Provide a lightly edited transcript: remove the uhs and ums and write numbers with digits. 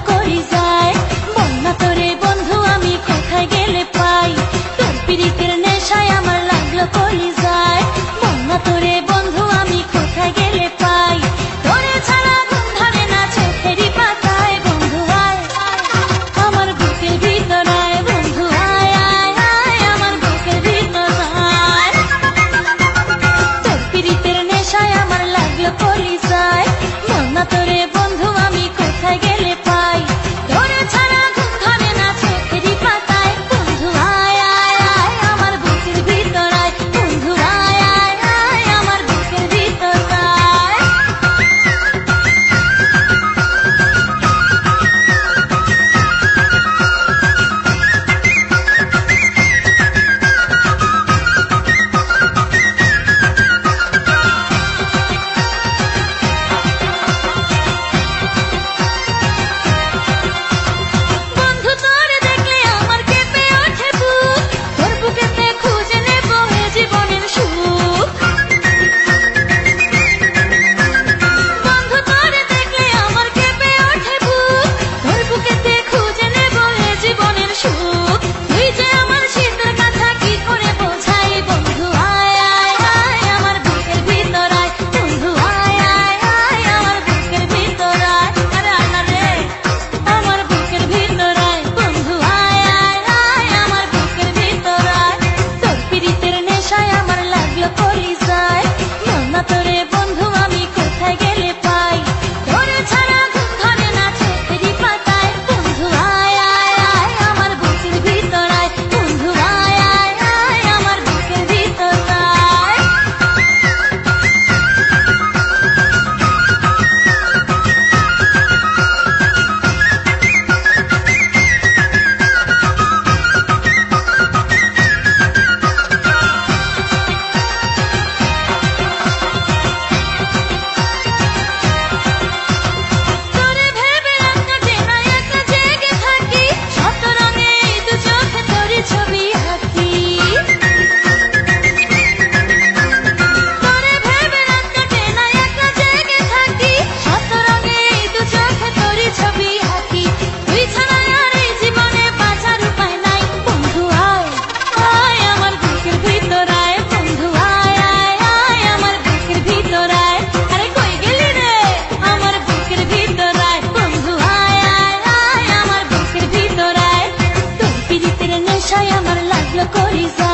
করি যায়। বন্যা তোরে বন্ধু আমি কোথায় গেলে পাই, তোর পিরিতের নেশায় আমার লাগলো কলি যায়। বন্যা তোরে বন্ধু আমি কোথায় গেলে পাই, তোরে ছাড়া ঘুম ধরে না চোখেরই পাতায়। বন্ধু আয় আমার বুকের ভিতর আয়, বন্ধু আয় আয় আয় আমার বুকের ভিতর আয়। তোর পিরিতের নেশায় আমার লাগলো কলি যায়। বন্যা তোরে বন্ধু আমি কোথায় গেলে পাই, তোরে ছাড়া ঘুম ধরে না চোখেরই পাতায়। বন্ধু আয় আয় আয় আমার বুকের ভিতর আয়, বন্ধু আয় আয় আয় আমার বুকের ভিতর আয়। বন্ধু তোরে দেখলে আমার কেঁপে ওঠে বুক, তোর বুকেতে খুঁজে নেব এ জীবনের সুখ। বন্ধু তোরে দেখলে আমার কেঁপে ওঠে বুক, তোর বুকেতে খুঁজে নেব এ জীবনের সুখ। তুই যে আমার শীতের কথা কি করে বোঝাই, বন্ধু আয় আয় আয় আমার বুকের ভিতর আয়, বন্ধু আয় আয় আয় আমার বুকের ভিতর আয়। আরে আল্লাহ রে আমার বুকের ভিতর আয়, বন্ধু আয় আয় আয় আমার বুকের ভিতর আয়। তোর পিরিতের নেশায় আমার লাগলো কলি যায়। বন্যা তোরে বন্ধু আমি কোথায় গেলে পাই, তোরে ছাড়া ঘুম ধরে না চোখেরই পাতায়। বন্ধু আয় আয় আয় আমার বুকের ভিতর আয়, বন্ধু আয় আয় আয় আমার বুকের ভিতর আয়। তোরে ভেবে রাত কাটে না একা জেগে থাকি, শত রঙে এই দু চোখে তোরই ছবি আঁকি। তোরে ভেবে রাত কাটে না একা জেগে থাকি, শত রঙে এই দু চোখে তোরই ছবি আঁকি। তুই ছাড়া আর এই জীবনে বাঁচার উপায় নাই। বন্ধু আয় আয় আমার বুকের ভিতর আয়, বন্ধু আয় আয় আয় আমার বুকের ভিতর আয়। আরে কই গেলি রে আমার বুকের ভিতর আয়, বন্ধু আয় আয় আয় আমার বুকের ভিতর আয়। তোর পিরিতের নেশায় আমার লাগলো কলি যায়।